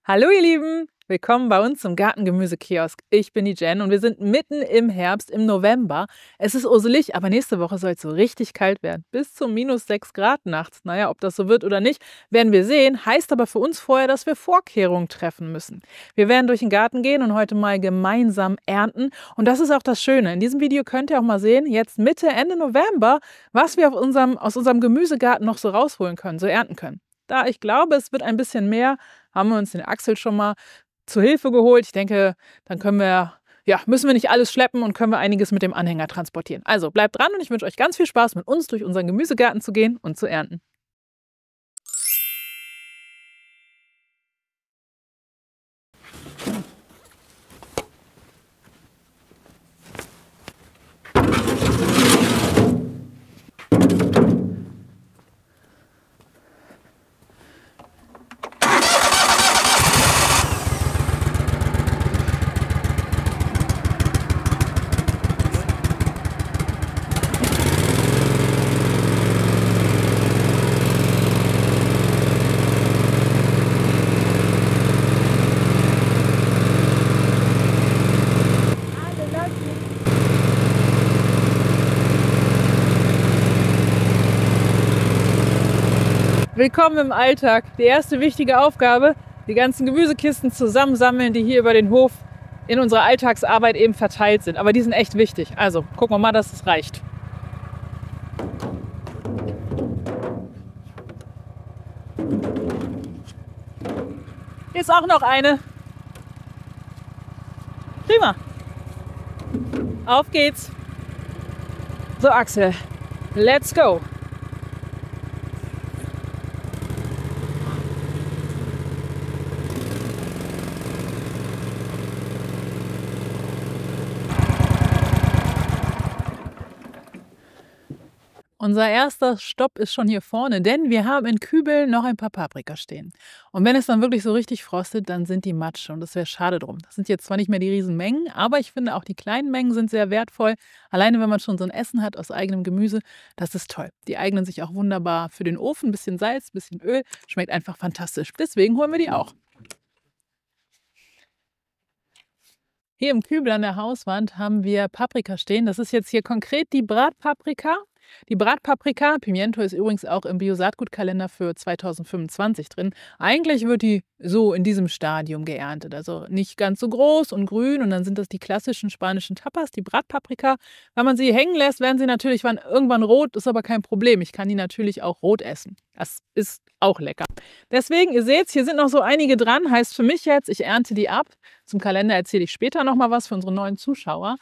Hallo ihr Lieben, willkommen bei uns im Gartengemüsekiosk. Ich bin die Jen und wir sind mitten im Herbst, im November. Es ist urselig, aber nächste Woche soll es so richtig kalt werden. Bis zu -6 Grad nachts. Naja, ob das so wird oder nicht, werden wir sehen. Heißt aber für uns vorher, dass wir Vorkehrungen treffen müssen. Wir werden durch den Garten gehen und heute mal gemeinsam ernten. Und das ist auch das Schöne. In diesem Video könnt ihr auch mal sehen, jetzt Mitte, Ende November, was wir aus unserem Gemüsegarten noch so rausholen können, so ernten können. Da ich glaube, es wird ein bisschen mehr, haben wir uns den Axel schon mal zur Hilfe geholt. Ich denke, dann müssen wir nicht alles schleppen und können wir einiges mit dem Anhänger transportieren. Also bleibt dran und ich wünsche euch ganz viel Spaß, mit uns durch unseren Gemüsegarten zu gehen und zu ernten. Willkommen im Alltag. Die erste wichtige Aufgabe, die ganzen Gemüsekisten zusammensammeln, die hier über den Hof in unserer Alltagsarbeit eben verteilt sind. Aber die sind echt wichtig. Also gucken wir mal, dass es reicht. Hier ist auch noch eine. Prima. Auf geht's. So Axel, let's go. Unser erster Stopp ist schon hier vorne, denn wir haben in Kübeln noch ein paar Paprika stehen. Und wenn es dann wirklich so richtig frostet, dann sind die Matsche und das wäre schade drum. Das sind jetzt zwar nicht mehr die Riesenmengen, aber ich finde auch die kleinen Mengen sind sehr wertvoll. Alleine wenn man schon so ein Essen hat aus eigenem Gemüse, das ist toll. Die eignen sich auch wunderbar für den Ofen. Ein bisschen Salz, ein bisschen Öl, schmeckt einfach fantastisch. Deswegen holen wir die auch. Hier im Kübel an der Hauswand haben wir Paprika stehen. Das ist jetzt hier konkret die Bratpaprika. Die Bratpaprika, Pimiento ist übrigens auch im Bio-Saatgutkalender für 2025 drin. Eigentlich wird die so in diesem Stadium geerntet. Also nicht ganz so groß und grün. Und dann sind das die klassischen spanischen Tapas, die Bratpaprika. Wenn man sie hängen lässt, werden sie natürlich irgendwann rot. Ist aber kein Problem. Ich kann die natürlich auch rot essen. Das ist auch lecker. Deswegen, ihr seht, hier sind noch so einige dran. Heißt für mich jetzt, ich ernte die ab. Zum Kalender erzähle ich später noch mal was für unsere neuen Zuschauer.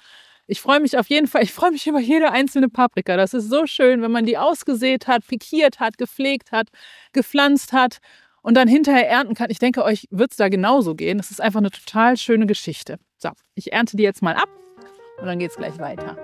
Ich freue mich auf jeden Fall, ich freue mich über jede einzelne Paprika. Das ist so schön, wenn man die ausgesät hat, pikiert hat, gepflegt hat, gepflanzt hat und dann hinterher ernten kann. Ich denke, euch wird es da genauso gehen. Das ist einfach eine total schöne Geschichte. So, ich ernte die jetzt mal ab und dann geht es gleich weiter.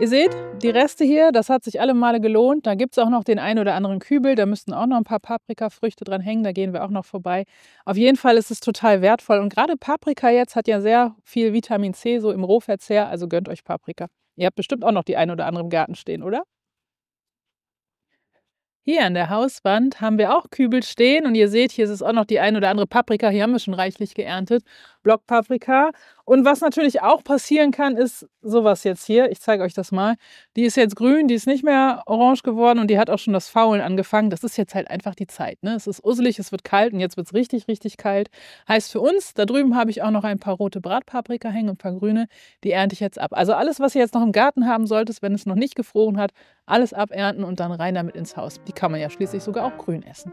Ihr seht, die Reste hier, das hat sich alle Male gelohnt. Da gibt es auch noch den einen oder anderen Kübel. Da müssten auch noch ein paar Paprikafrüchte dran hängen. Da gehen wir auch noch vorbei. Auf jeden Fall ist es total wertvoll. Und gerade Paprika jetzt hat ja sehr viel Vitamin C so im Rohverzehr. Also gönnt euch Paprika. Ihr habt bestimmt auch noch die ein oder andere im Garten stehen, oder? Hier an der Hauswand haben wir auch Kübel stehen und ihr seht, hier ist es auch noch die ein oder andere Paprika. Hier haben wir schon reichlich geerntet. Blockpaprika. Und was natürlich auch passieren kann, ist sowas jetzt hier. Ich zeige euch das mal. Die ist jetzt grün, die ist nicht mehr orange geworden und die hat auch schon das Faulen angefangen. Das ist jetzt halt einfach die Zeit, ne? Es ist usselig, es wird kalt und jetzt wird es richtig, richtig kalt. Heißt für uns, da drüben habe ich auch noch ein paar rote Bratpaprika hängen, ein paar grüne. Die ernte ich jetzt ab. Also alles, was ihr jetzt noch im Garten haben solltet, wenn es noch nicht gefroren hat, alles abernten und dann rein damit ins Haus. Die kann man ja schließlich sogar auch grün essen.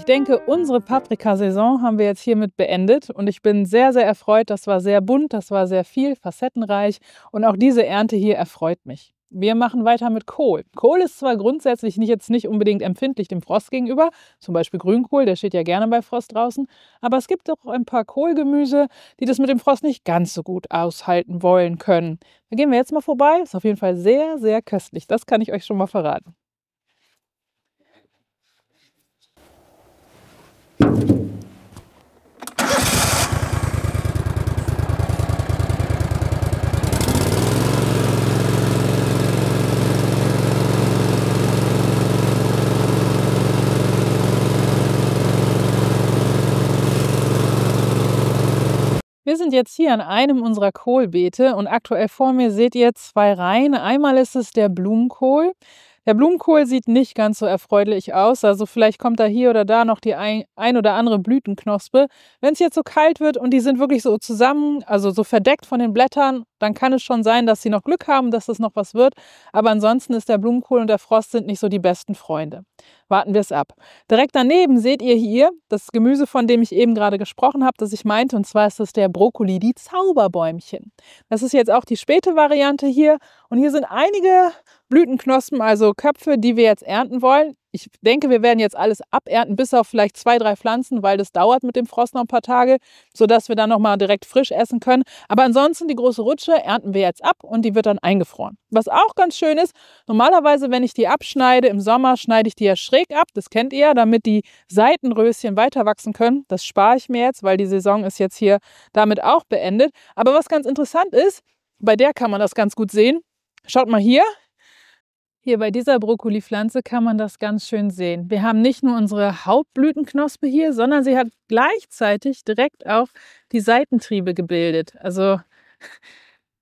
denke, unsere Paprikasaison haben wir jetzt hiermit beendet und ich bin sehr, sehr erfreut. Das war sehr bunt, das war sehr viel, facettenreich und auch diese Ernte hier erfreut mich. Wir machen weiter mit Kohl. Kohl ist zwar grundsätzlich jetzt nicht unbedingt empfindlich dem Frost gegenüber, zum Beispiel Grünkohl, der steht ja gerne bei Frost draußen, aber es gibt auch ein paar Kohlgemüse, die das mit dem Frost nicht ganz so gut aushalten wollen können. Da gehen wir jetzt mal vorbei, ist auf jeden Fall sehr, sehr köstlich, das kann ich euch schon mal verraten. Wir sind jetzt hier an einem unserer Kohlbeete und aktuell vor mir seht ihr zwei Reihen. Einmal ist es der Blumenkohl. Der Blumenkohl sieht nicht ganz so erfreulich aus, also vielleicht kommt da hier oder da noch die ein oder andere Blütenknospe. Wenn es jetzt so kalt wird und die sind wirklich so zusammen, also so verdeckt von den Blättern, dann kann es schon sein, dass sie noch Glück haben, dass das noch was wird. Aber ansonsten ist der Blumenkohl und der Frost sind nicht so die besten Freunde. Warten wir es ab. Direkt daneben seht ihr hier das Gemüse, von dem ich eben gerade gesprochen habe, das ich meinte, und zwar ist das der Brokkoli, die Zauberbäumchen. Das ist jetzt auch die späte Variante hier und hier sind einige Blütenknospen, also Köpfe, die wir jetzt ernten wollen. Ich denke, wir werden jetzt alles abernten, bis auf vielleicht 2, 3 Pflanzen, weil das dauert mit dem Frost noch ein paar Tage, sodass wir dann nochmal direkt frisch essen können. Aber ansonsten die große Rutsche ernten wir jetzt ab und die wird dann eingefroren. Was auch ganz schön ist, normalerweise, wenn ich die abschneide im Sommer, schneide ich die ja schräg ab, das kennt ihr, damit die Seitenröschen weiter wachsen können. Das spare ich mir jetzt, weil die Saison ist jetzt hier damit auch beendet. Aber was ganz interessant ist, bei der kann man das ganz gut sehen. Schaut mal hier. Hier bei dieser Brokkoli-Pflanze kann man das ganz schön sehen. Wir haben nicht nur unsere Hauptblütenknospe hier, sondern sie hat gleichzeitig direkt auch die Seitentriebe gebildet. Also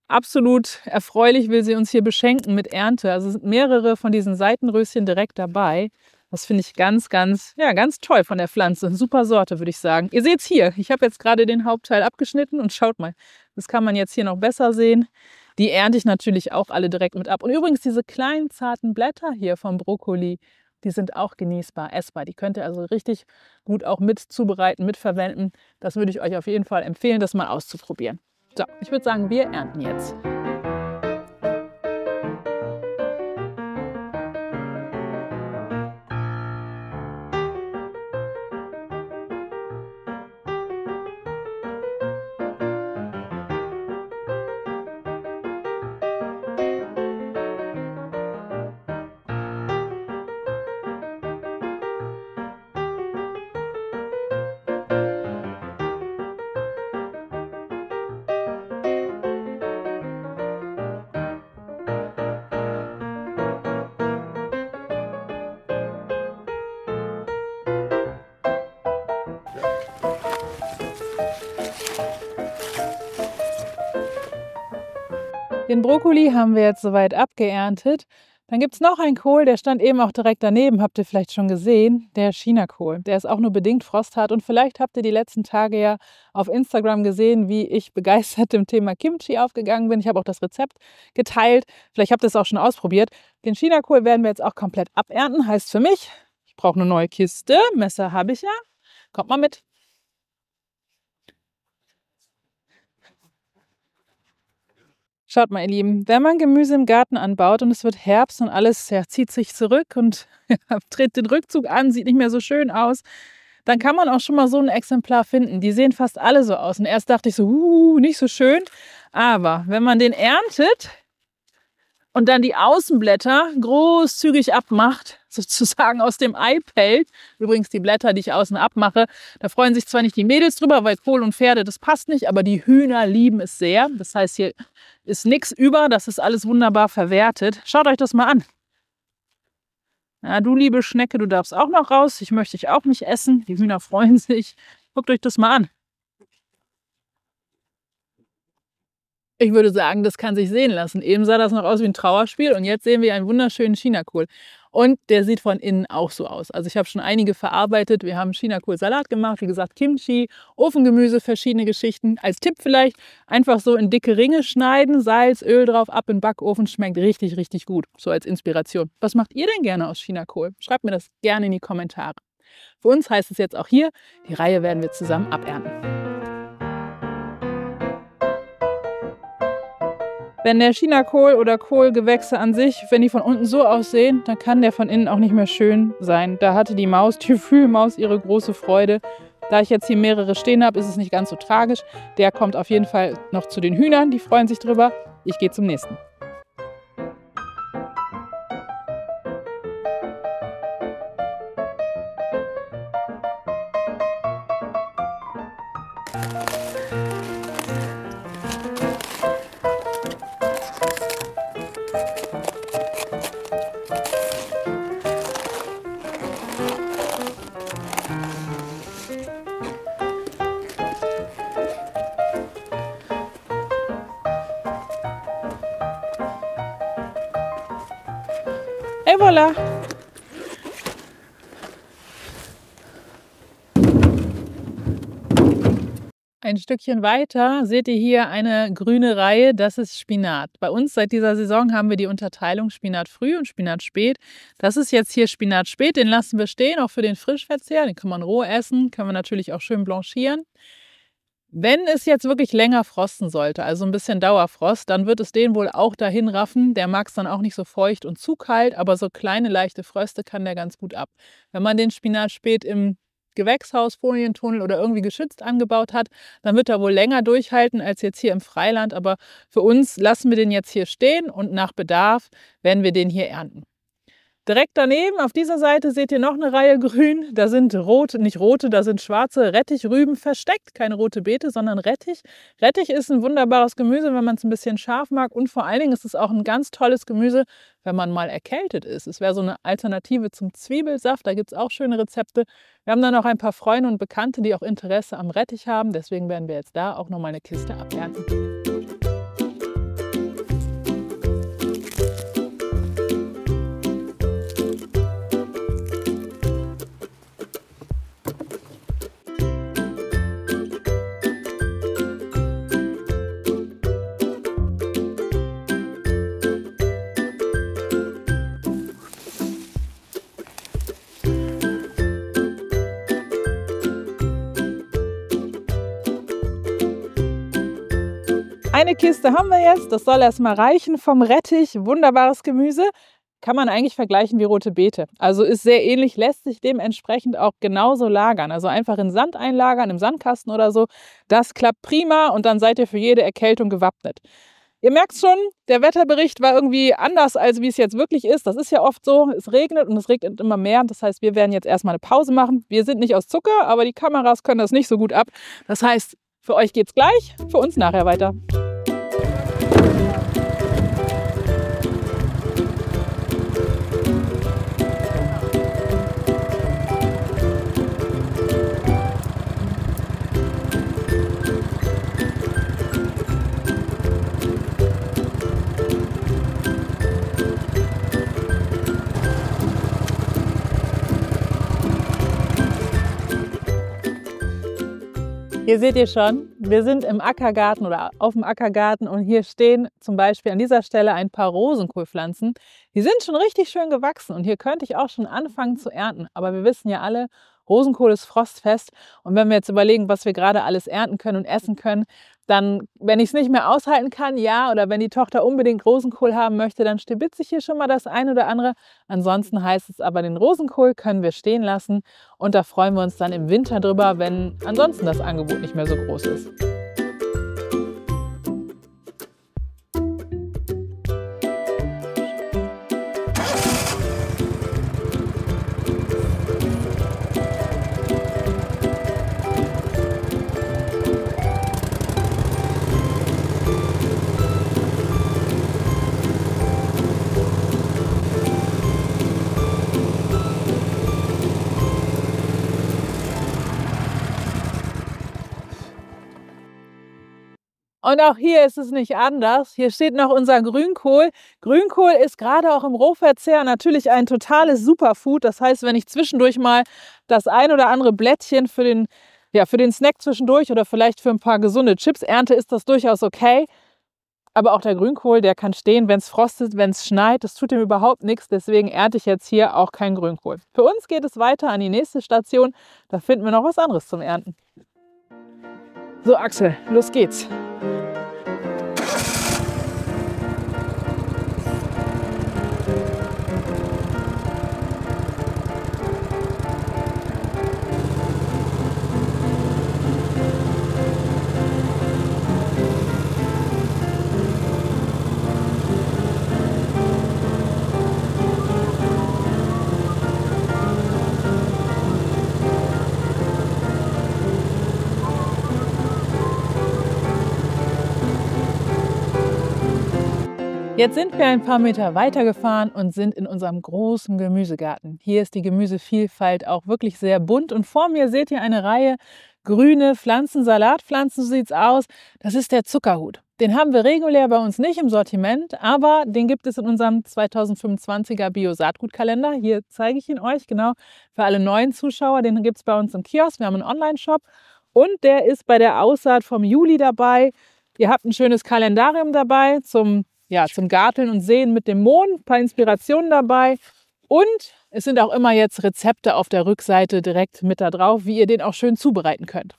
absolut erfreulich will sie uns hier beschenken mit Ernte. Also sind mehrere von diesen Seitenröschen direkt dabei. Das finde ich ganz, ganz toll von der Pflanze. Super Sorte, würde ich sagen. Ihr seht es hier. Ich habe jetzt gerade den Hauptteil abgeschnitten und schaut mal, das kann man jetzt hier noch besser sehen. Die ernte ich natürlich auch alle direkt mit ab. Und übrigens diese kleinen zarten Blätter hier vom Brokkoli, die sind auch genießbar, essbar. Die könnt ihr also richtig gut auch mit zubereiten, mitverwenden. Das würde ich euch auf jeden Fall empfehlen, das mal auszuprobieren. So, ich würde sagen, wir ernten jetzt. Den Brokkoli haben wir jetzt soweit abgeerntet. Dann gibt es noch einen Kohl, der stand eben auch direkt daneben, habt ihr vielleicht schon gesehen, der Chinakohl. Der ist auch nur bedingt frosthart und vielleicht habt ihr die letzten Tage ja auf Instagram gesehen, wie ich begeistert dem Thema Kimchi aufgegangen bin. Ich habe auch das Rezept geteilt, vielleicht habt ihr es auch schon ausprobiert. Den Chinakohl werden wir jetzt auch komplett abernten, heißt für mich, ich brauche eine neue Kiste, Messer habe ich ja, kommt mal mit. Schaut mal, ihr Lieben, wenn man Gemüse im Garten anbaut und es wird Herbst und alles zieht sich zurück und tritt den Rückzug an, sieht nicht mehr so schön aus, dann kann man auch schon mal so ein Exemplar finden. Die sehen fast alle so aus. Und erst dachte ich so, nicht so schön. Aber wenn man den erntet und dann die Außenblätter großzügig abmacht, sozusagen aus dem Ei pellt. Übrigens die Blätter, die ich außen abmache, da freuen sich zwar nicht die Mädels drüber, weil Kohl und Pferde, das passt nicht, aber die Hühner lieben es sehr. Das heißt, hier ist nichts über, das ist alles wunderbar verwertet. Schaut euch das mal an. Ja, du liebe Schnecke, du darfst auch noch raus. Ich möchte dich auch nicht essen. Die Hühner freuen sich. Guckt euch das mal an. Ich würde sagen, das kann sich sehen lassen. Eben sah das noch aus wie ein Trauerspiel und jetzt sehen wir einen wunderschönen Chinakohl. Und der sieht von innen auch so aus. Also ich habe schon einige verarbeitet. Wir haben Chinakohl-Salat gemacht, wie gesagt Kimchi, Ofengemüse, verschiedene Geschichten. Als Tipp vielleicht einfach so in dicke Ringe schneiden, Salz, Öl drauf, ab in den Backofen. Schmeckt richtig, richtig gut. So als Inspiration. Was macht ihr denn gerne aus Chinakohl? Schreibt mir das gerne in die Kommentare. Für uns heißt es jetzt auch hier, die Reihe werden wir zusammen abernten. Wenn der Chinakohl oder Kohlgewächse an sich, wenn die von unten so aussehen, dann kann der von innen auch nicht mehr schön sein. Da hatte die Fühlmaus, ihre große Freude. Da ich jetzt hier mehrere stehen habe, ist es nicht ganz so tragisch. Der kommt auf jeden Fall noch zu den Hühnern, die freuen sich drüber. Ich gehe zum nächsten. Et voilà! Ein Stückchen weiter seht ihr hier eine grüne Reihe, das ist Spinat. Bei uns seit dieser Saison haben wir die Unterteilung Spinat früh und Spinat spät. Das ist jetzt hier Spinat spät, den lassen wir stehen, auch für den Frischverzehr. Den kann man roh essen, kann man natürlich auch schön blanchieren. Wenn es jetzt wirklich länger frosten sollte, also ein bisschen Dauerfrost, dann wird es den wohl auch dahin raffen. Der mag es dann auch nicht so feucht und zu kalt, aber so kleine leichte Fröste kann der ganz gut ab. Wenn man den Spinat spät im Gewächshaus, Folientunnel oder irgendwie geschützt angebaut hat, dann wird er wohl länger durchhalten als jetzt hier im Freiland. Aber für uns lassen wir den jetzt hier stehen und nach Bedarf werden wir den hier ernten. Direkt daneben, auf dieser Seite, seht ihr noch eine Reihe grün. Da sind da sind schwarze Rettichrüben versteckt. Keine rote Beete, sondern Rettich. Rettich ist ein wunderbares Gemüse, wenn man es ein bisschen scharf mag. Und vor allen Dingen ist es auch ein ganz tolles Gemüse, wenn man mal erkältet ist. Es wäre so eine Alternative zum Zwiebelsaft. Da gibt es auch schöne Rezepte. Wir haben dann noch ein paar Freunde und Bekannte, die auch Interesse am Rettich haben. Deswegen werden wir jetzt da auch noch mal eine Kiste abernten. Eine Kiste haben wir jetzt, das soll erstmal reichen vom Rettich. Wunderbares Gemüse, kann man eigentlich vergleichen wie rote Beete. Also ist sehr ähnlich, lässt sich dementsprechend auch genauso lagern. Also einfach in Sand einlagern, im Sandkasten oder so. Das klappt prima und dann seid ihr für jede Erkältung gewappnet. Ihr merkt schon, der Wetterbericht war irgendwie anders, als wie es jetzt wirklich ist. Das ist ja oft so, es regnet und es regnet immer mehr. Das heißt, wir werden jetzt erstmal eine Pause machen. Wir sind nicht aus Zucker, aber die Kameras können das nicht so gut ab. Das heißt, für euch geht's gleich, für uns nachher weiter. Hier seht ihr schon, wir sind im Ackergarten oder auf dem Ackergarten und hier stehen zum Beispiel an dieser Stelle ein paar Rosenkohlpflanzen. Die sind schon richtig schön gewachsen und hier könnte ich auch schon anfangen zu ernten. Aber wir wissen ja alle, Rosenkohl ist frostfest und wenn wir jetzt überlegen, was wir gerade alles ernten können und essen können, dann, wenn ich es nicht mehr aushalten kann, ja, oder wenn die Tochter unbedingt Rosenkohl haben möchte, dann stibitze ich hier schon mal das ein oder andere. Ansonsten heißt es aber, den Rosenkohl können wir stehen lassen und da freuen wir uns dann im Winter drüber, wenn ansonsten das Angebot nicht mehr so groß ist. Und auch hier ist es nicht anders. Hier steht noch unser Grünkohl. Grünkohl ist gerade auch im Rohverzehr natürlich ein totales Superfood. Das heißt, wenn ich zwischendurch mal das ein oder andere Blättchen für den Snack zwischendurch oder vielleicht für ein paar gesunde Chips ernte, ist das durchaus okay. Aber auch der Grünkohl, der kann stehen, wenn es frostet, wenn es schneit. Das tut ihm überhaupt nichts. Deswegen ernte ich jetzt hier auch keinen Grünkohl. Für uns geht es weiter an die nächste Station. Da finden wir noch was anderes zum Ernten. So, Axel, los geht's. Jetzt sind wir ein paar Meter weitergefahren und sind in unserem großen Gemüsegarten. Hier ist die Gemüsevielfalt auch wirklich sehr bunt und vor mir seht ihr eine Reihe grüne Pflanzen, Salatpflanzen, so sieht es aus. Das ist der Zuckerhut. Den haben wir regulär bei uns nicht im Sortiment, aber den gibt es in unserem 2025er Bio-Saatgutkalender. Hier zeige ich ihn euch, genau, für alle neuen Zuschauer. Den gibt es bei uns im Kiosk, wir haben einen Online-Shop und der ist bei der Aussaat vom Juli dabei. Ihr habt ein schönes Kalendarium dabei zum Garteln und Säen mit dem Mond, ein paar Inspirationen dabei. Und es sind auch immer jetzt Rezepte auf der Rückseite direkt mit da drauf, wie ihr den auch schön zubereiten könnt.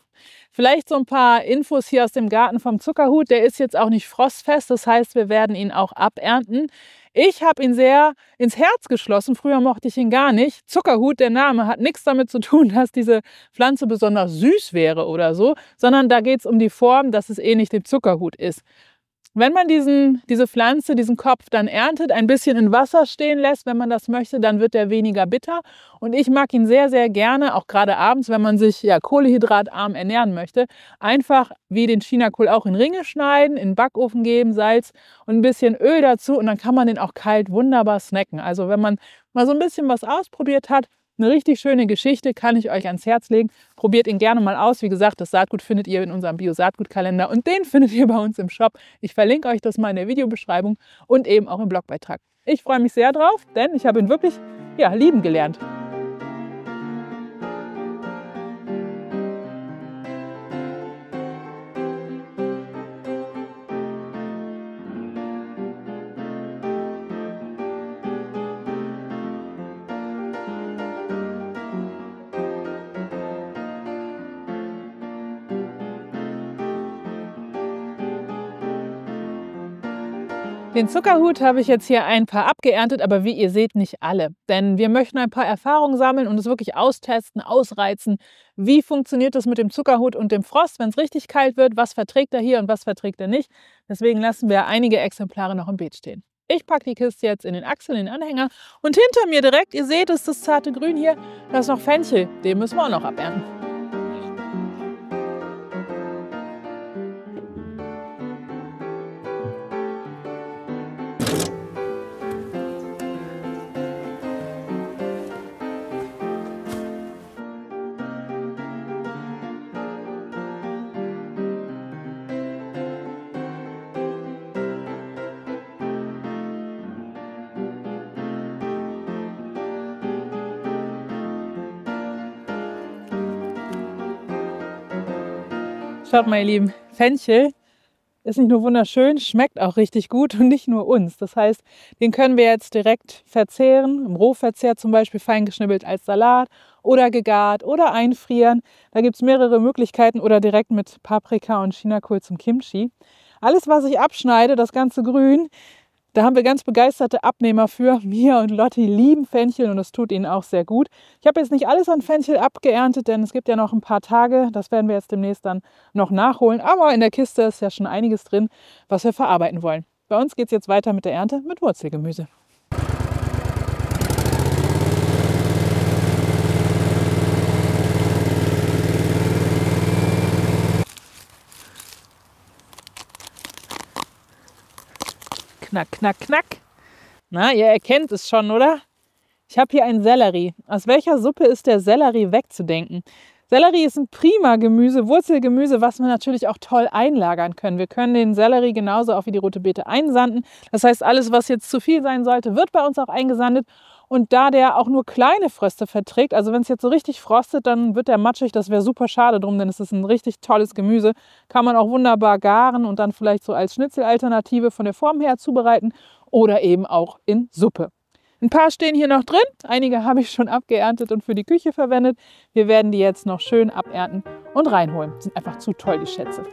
Vielleicht so ein paar Infos hier aus dem Garten vom Zuckerhut. Der ist jetzt auch nicht frostfest, das heißt, wir werden ihn auch abernten. Ich habe ihn sehr ins Herz geschlossen. Früher mochte ich ihn gar nicht. Zuckerhut, der Name, hat nichts damit zu tun, dass diese Pflanze besonders süß wäre oder so, sondern da geht es um die Form, dass es ähnlich dem Zuckerhut ist. Wenn man diese Pflanze, diesen Kopf dann erntet, ein bisschen in Wasser stehen lässt, wenn man das möchte, dann wird der weniger bitter. Und ich mag ihn sehr, sehr gerne, auch gerade abends, wenn man sich kohlenhydratarm ernähren möchte. Einfach wie den Chinakohl auch in Ringe schneiden, in den Backofen geben, Salz und ein bisschen Öl dazu. Und dann kann man den auch kalt wunderbar snacken. Also wenn man mal so ein bisschen was ausprobiert hat, eine richtig schöne Geschichte, kann ich euch ans Herz legen. Probiert ihn gerne mal aus. Wie gesagt, das Saatgut findet ihr in unserem Bio-Saatgutkalender und den findet ihr bei uns im Shop. Ich verlinke euch das mal in der Videobeschreibung und eben auch im Blogbeitrag. Ich freue mich sehr drauf, denn ich habe ihn wirklich lieben gelernt. Den Zuckerhut habe ich jetzt hier ein paar abgeerntet, aber wie ihr seht, nicht alle. Denn wir möchten ein paar Erfahrungen sammeln und es wirklich austesten, ausreizen. Wie funktioniert das mit dem Zuckerhut und dem Frost, wenn es richtig kalt wird? Was verträgt er hier und was verträgt er nicht? Deswegen lassen wir einige Exemplare noch im Beet stehen. Ich packe die Kiste jetzt in den Achsel, in den Anhänger und hinter mir direkt, ihr seht, ist das zarte Grün hier, da ist noch Fenchel. Den müssen wir auch noch abernten. Schaut mal, ihr Lieben, Fenchel ist nicht nur wunderschön, schmeckt auch richtig gut und nicht nur uns. Das heißt, den können wir jetzt direkt verzehren, im Rohverzehr zum Beispiel fein geschnibbelt als Salat oder gegart oder einfrieren. Da gibt es mehrere Möglichkeiten oder direkt mit Paprika und Chinakohl zum Kimchi. Alles, was ich abschneide, das ganze Grün, da haben wir ganz begeisterte Abnehmer für. Mia und Lotti lieben Fenchel und es tut ihnen auch sehr gut. Ich habe jetzt nicht alles an Fenchel abgeerntet, denn es gibt ja noch ein paar Tage. Das werden wir jetzt demnächst dann noch nachholen. Aber in der Kiste ist ja schon einiges drin, was wir verarbeiten wollen. Bei uns geht es jetzt weiter mit der Ernte mit Wurzelgemüse. Knack, knack, knack. Na, ihr erkennt es schon, oder? Ich habe hier einen Sellerie. Aus welcher Suppe ist der Sellerie wegzudenken? Sellerie ist ein prima Gemüse, Wurzelgemüse, was wir natürlich auch toll einlagern können. Wir können den Sellerie genauso auch wie die rote Beete einsanden. Das heißt, alles, was jetzt zu viel sein sollte, wird bei uns auch eingesandet. Und da der auch nur kleine Fröste verträgt, also wenn es jetzt so richtig frostet, dann wird der matschig. Das wäre super schade drum, denn es ist ein richtig tolles Gemüse. Kann man auch wunderbar garen und dann vielleicht so als Schnitzelalternative von der Form her zubereiten oder eben auch in Suppe. Ein paar stehen hier noch drin, einige habe ich schon abgeerntet und für die Küche verwendet. Wir werden die jetzt noch schön abernten und reinholen. Sind einfach zu toll, die Schätze.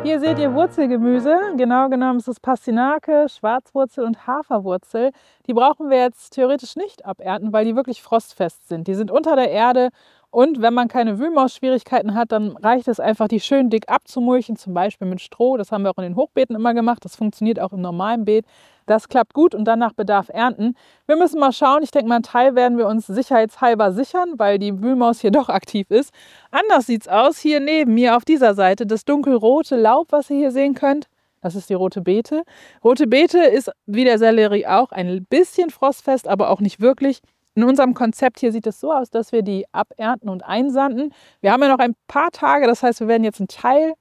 Hier seht ihr Wurzelgemüse, genau genommen ist es Pastinake, Schwarzwurzel und Haferwurzel. Die brauchen wir jetzt theoretisch nicht abernten, weil die wirklich frostfest sind. Die sind unter der Erde und wenn man keine Wühlmaus-Schwierigkeiten hat, dann reicht es einfach, die schön dick abzumulchen, zum Beispiel mit Stroh. Das haben wir auch in den Hochbeeten immer gemacht, das funktioniert auch im normalen Beet. Das klappt gut und dann nach Bedarf ernten. Wir müssen mal schauen, ich denke mal, einen Teil werden wir uns sicherheitshalber sichern, weil die Wühlmaus hier doch aktiv ist. Anders sieht es aus, hier neben mir auf dieser Seite, das dunkelrote Laub, was ihr hier sehen könnt. Das ist die rote Beete. Rote Beete ist wie der Sellerie auch ein bisschen frostfest, aber auch nicht wirklich. In unserem Konzept hier sieht es so aus, dass wir die abernten und einsanden. Wir haben ja noch ein paar Tage, das heißt, wir werden jetzt einen Teil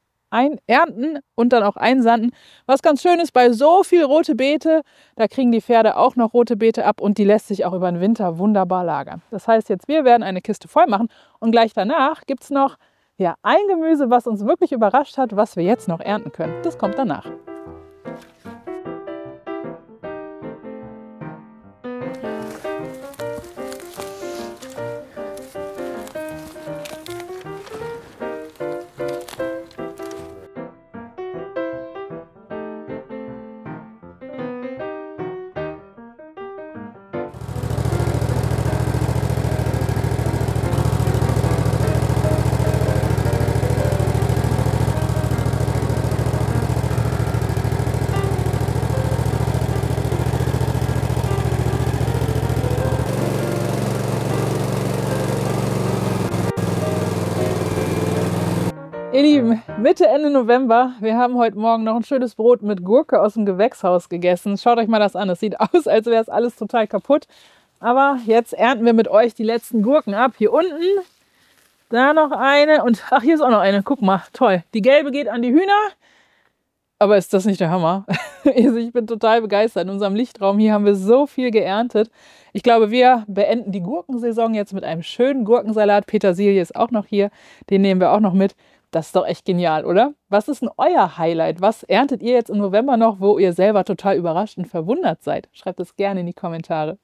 ernten und dann auch einsanden. Was ganz schön ist, bei so viel rote Beete, da kriegen die Pferde auch noch rote Beete ab und die lässt sich auch über den Winter wunderbar lagern. Das heißt jetzt, wir werden eine Kiste voll machen und gleich danach gibt es noch ein Gemüse, was uns wirklich überrascht hat, was wir jetzt noch ernten können. Das kommt danach. Ihr Lieben, Mitte, Ende November, wir haben heute Morgen noch ein schönes Brot mit Gurke aus dem Gewächshaus gegessen. Schaut euch mal das an, es sieht aus, als wäre es alles total kaputt. Aber jetzt ernten wir mit euch die letzten Gurken ab. Hier unten, da noch eine und ach, hier ist auch noch eine. Guck mal, toll. Die gelbe geht an die Hühner. Aber ist das nicht der Hammer? Ich bin total begeistert. In unserem Lichtraum hier haben wir so viel geerntet. Ich glaube, wir beenden die Gurkensaison jetzt mit einem schönen Gurkensalat. Petersilie ist auch noch hier. Den nehmen wir auch noch mit. Das ist doch echt genial, oder? Was ist denn euer Highlight? Was erntet ihr jetzt im November noch, wo ihr selber total überrascht und verwundert seid? Schreibt es gerne in die Kommentare.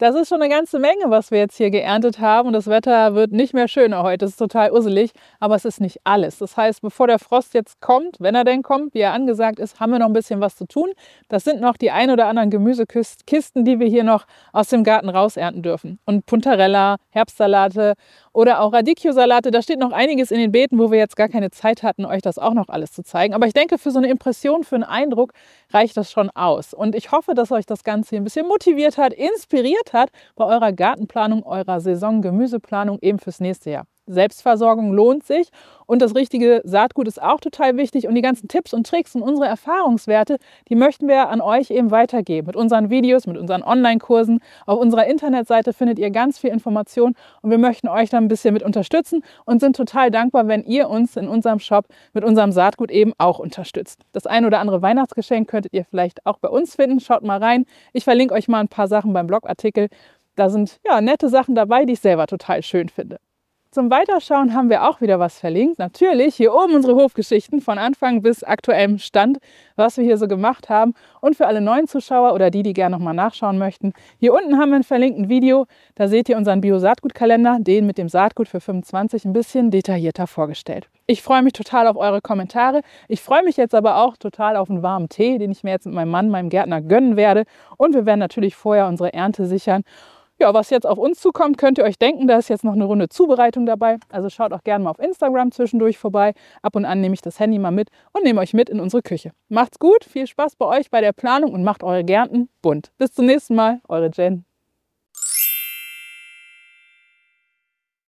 Das ist schon eine ganze Menge, was wir jetzt hier geerntet haben. Und das Wetter wird nicht mehr schöner heute. Es ist total usselig, aber es ist nicht alles. Das heißt, bevor der Frost jetzt kommt, wenn er denn kommt, wie er angesagt ist, haben wir noch ein bisschen was zu tun. Das sind noch die ein oder anderen Gemüsekisten, die wir hier noch aus dem Garten rausernten dürfen. Und Puntarella, Herbstsalate oder auch Radicchio-Salate. Da steht noch einiges in den Beeten, wo wir jetzt gar keine Zeit hatten, euch das auch noch alles zu zeigen. Aber ich denke, für so eine Impression, für einen Eindruck reicht das schon aus. Und ich hoffe, dass euch das Ganze hier ein bisschen motiviert hat, inspiriert hat bei eurer Gartenplanung, eurer Saison-Gemüseplanung eben fürs nächste Jahr. Selbstversorgung lohnt sich und das richtige Saatgut ist auch total wichtig und die ganzen Tipps und Tricks und unsere Erfahrungswerte, die möchten wir an euch eben weitergeben. Mit unseren Videos, mit unseren Online-Kursen. Auf unserer Internetseite findet ihr ganz viel Information und wir möchten euch dann ein bisschen mit unterstützen und sind total dankbar, wenn ihr uns in unserem Shop mit unserem Saatgut eben auch unterstützt. Das ein oder andere Weihnachtsgeschenk könntet ihr vielleicht auch bei uns finden. Schaut mal rein. Ich verlinke euch mal ein paar Sachen beim Blogartikel. Da sind nette Sachen dabei, die ich selber total schön finde. Zum Weiterschauen haben wir auch wieder was verlinkt. Natürlich hier oben unsere Hofgeschichten von Anfang bis aktuellem Stand, was wir hier so gemacht haben. Und für alle neuen Zuschauer oder die gerne nochmal nachschauen möchten, hier unten haben wir ein verlinkten Video. Da seht ihr unseren Bio-Saatgutkalender, den mit dem Saatgut für 25 ein bisschen detaillierter vorgestellt. Ich freue mich total auf eure Kommentare. Ich freue mich jetzt aber auch total auf einen warmen Tee, den ich mir jetzt mit meinem Mann, meinem Gärtner, gönnen werde. Und wir werden natürlich vorher unsere Ernte sichern. Ja, was jetzt auf uns zukommt, könnt ihr euch denken, da ist jetzt noch eine Runde Zubereitung dabei. Also schaut auch gerne mal auf Instagram zwischendurch vorbei. Ab und an nehme ich das Handy mal mit und nehme euch mit in unsere Küche. Macht's gut, viel Spaß bei euch bei der Planung und macht eure Gärten bunt. Bis zum nächsten Mal, eure Jen.